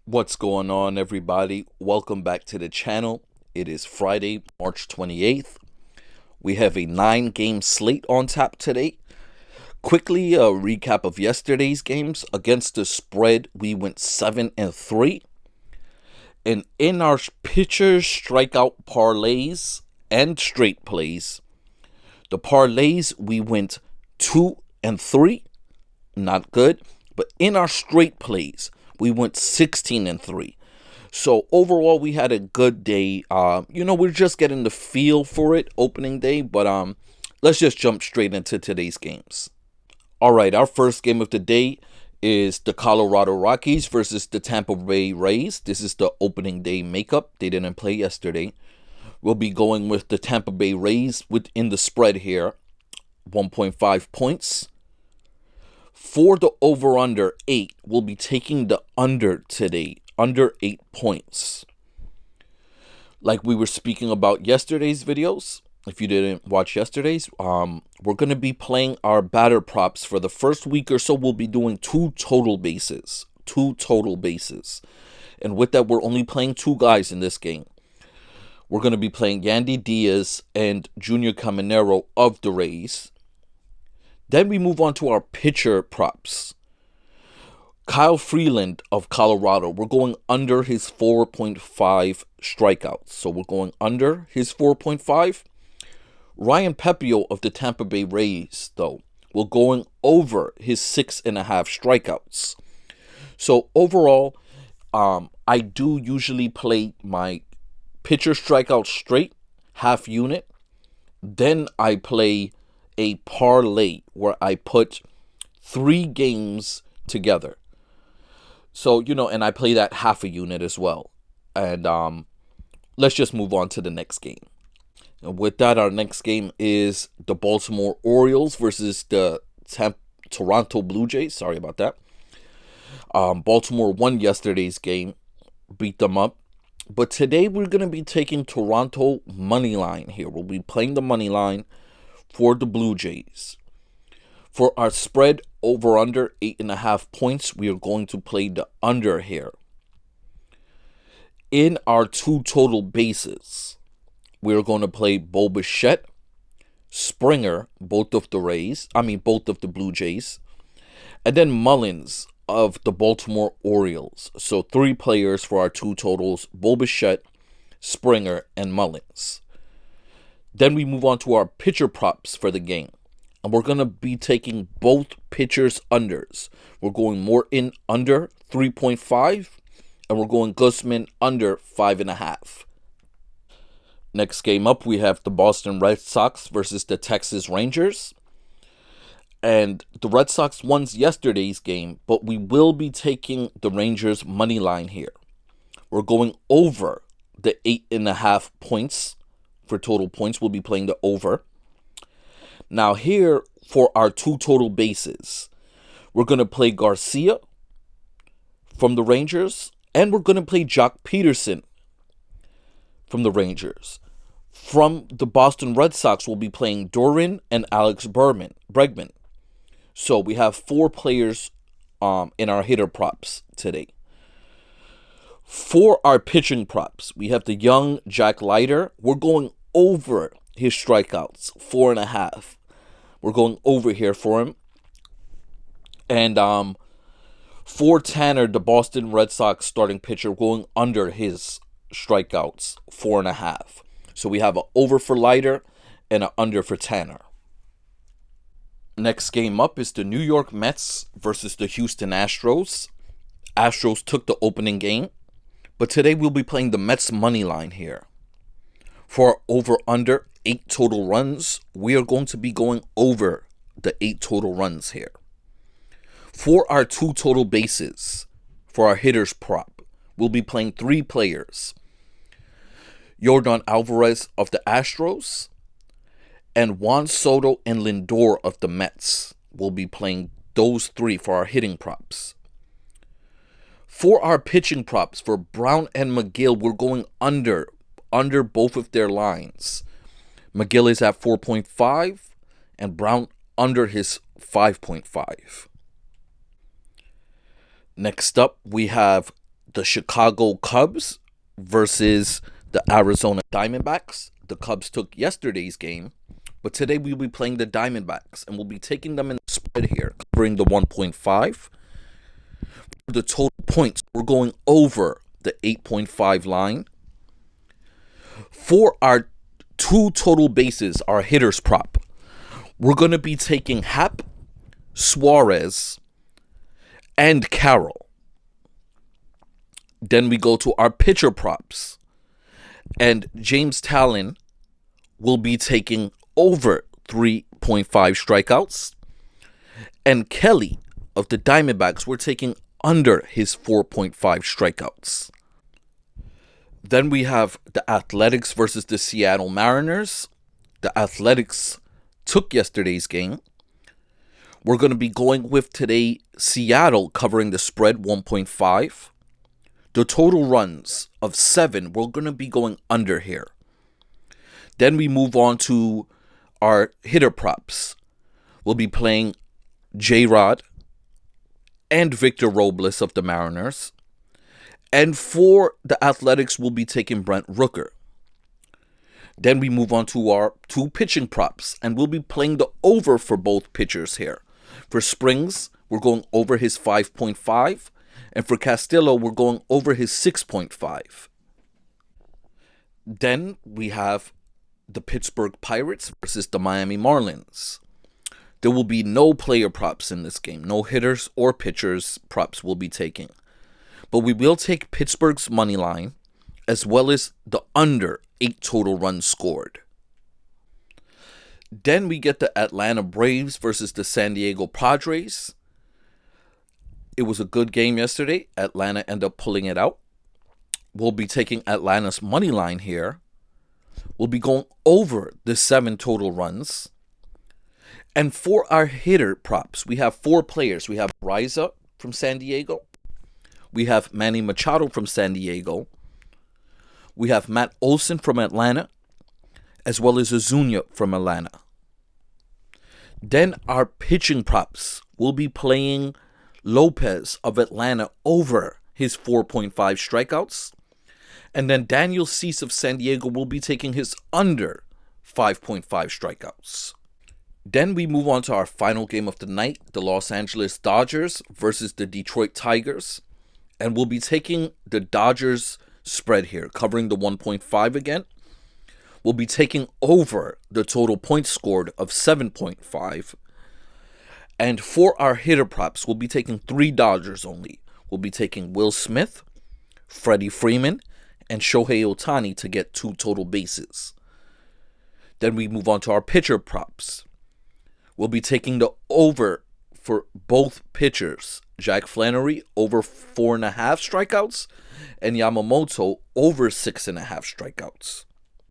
What's going on, everybody? Welcome back to the channel. It is Friday, March 28th. We have a 9-game slate on tap today. Quickly, a recap of yesterday's games. Against the spread, we went 7-3. And in our pitchers, strikeout parlays, and straight plays, the parlays, we went 2-3. Not good. But in our straight plays, we went 16-3. So overall, we had a good day. We're just getting the feel for it opening day, but let's just jump straight into today's games. All right, our first game of the day is the Colorado Rockies versus the Tampa Bay Rays. This is the opening day makeup. They didn't play yesterday. We'll be going with the Tampa Bay Rays within the spread here, 1.5 points. For the over-under 8, we'll be taking the under today, under 8 points. Like we were speaking about yesterday's videos, if you didn't watch yesterday's, we're going to be playing our batter props for the first week or so. We'll be doing two total bases. And with that, we're only playing two guys in this game. We're going to be playing Yandy Diaz and Junior Caminero of the Rays. Then we move on to our pitcher props. Kyle Freeland of Colorado. We're going under his 4.5 strikeouts. So we're going under his 4.5. Ryan Pepio of the Tampa Bay Rays, though, we're going over his 6.5 strikeouts. So overall, I do usually play my pitcher strikeout straight, half unit. Then I play a parlay where I put 3 games together. So, and I play that half a unit as well. And let's just move on to the next game. And with that, our next game is the Baltimore Orioles versus the Toronto Blue Jays. Sorry about that. Baltimore won yesterday's game, beat them up. But today we're going to be taking Toronto money line here. We'll be playing the money line for the Blue Jays. For our spread over under 8.5 points, we are going to play the under here. In our two total bases, we are going to play Bo Bichette, Springer, both of the Blue Jays, and then Mullins of the Baltimore Orioles. So 3 players for our two totals: Bo Bichette, Springer, and Mullins. Then we move on to our pitcher props for the game. And we're going to be taking both pitchers' unders. We're going Morton under 3.5. And we're going Guzman under 5.5. Next game up, we have the Boston Red Sox versus the Texas Rangers. And the Red Sox won yesterday's game, but we will be taking the Rangers money line here. We're going over the 8.5 points. For total points, we'll be playing the over. Now here, for our two total bases, we're going to play Garcia from the Rangers, and we're going to play Jock Peterson from the Rangers. From the Boston Red Sox, we'll be playing Duran and Alex Bregman. So we have 4 players in our hitter props today. For our pitching props, we have the young Jack Leiter. We're going over his strikeouts, 4.5. We're going over here for him. And for Tanner, the Boston Red Sox starting pitcher, going under his strikeouts, 4.5. So we have an over for Leiter and an under for Tanner. Next game up is the New York Mets versus the Houston Astros. Astros took the opening game. But today we'll be playing the Mets money line here. For our over-under 8 total runs, we are going to be going over the 8 total runs here. For our 2 total bases, for our hitters prop, we'll be playing 3 players. Yordan Alvarez of the Astros and Juan Soto and Lindor of the Mets. We'll be playing those 3 for our hitting props. For our pitching props, for Brown and McGill, we're going under both of their lines. McGill is at 4.5 and Brown under his 5.5. Next up, we have the Chicago Cubs versus the Arizona Diamondbacks. The Cubs took yesterday's game, but today we'll be playing the Diamondbacks, and we'll be taking them in the spread here, covering the 1.5. The total points, we're going over the 8.5 line. For our two total bases, our hitters prop, we're going to be taking Happ, Suarez, and Carroll. Then we go to our pitcher props, and James Talon will be taking over 3.5 strikeouts, and Kelly of the Diamondbacks, we're taking under his 4.5 strikeouts. Then we have the Athletics versus the Seattle Mariners. The Athletics took yesterday's game. We're going to be going with today Seattle covering the spread 1.5. The total runs of 7, we're going to be going under here. Then we move on to our hitter props. We'll be playing J-Rod and Victor Robles of the Mariners. And for the Athletics, we'll be taking Brent Rooker. Then we move on to our two pitching props, and we'll be playing the over for both pitchers here. For Springs, we're going over his 5.5, and for Castillo, we're going over his 6.5. Then we have the Pittsburgh Pirates versus the Miami Marlins. There will be no player props in this game. No hitters or pitchers props will be taking. But we will take Pittsburgh's money line as well as the under 8 total runs scored. Then we get the Atlanta Braves versus the San Diego Padres. It was a good game yesterday. Atlanta ended up pulling it out. We'll be taking Atlanta's money line here. We'll be going over the 7 total runs. And for our hitter props, we have 4 players. We have Riza from San Diego. We have Manny Machado from San Diego. We have Matt Olson from Atlanta, as well as Azuña from Atlanta. Then our pitching props will be playing Lopez of Atlanta over his 4.5 strikeouts. And then Daniel Cease of San Diego will be taking his under 5.5 strikeouts. Then we move on to our final game of the night, the Los Angeles Dodgers versus the Detroit Tigers. And we'll be taking the Dodgers spread here, covering the 1.5 again. We'll be taking over the total points scored of 7.5. And for our hitter props, we'll be taking 3 Dodgers only. We'll be taking Will Smith, Freddie Freeman, and Shohei Ohtani to get 2 total bases. Then we move on to our pitcher props. We'll be taking the over for both pitchers. Jack Flannery over 4.5 strikeouts and Yamamoto over 6.5 strikeouts.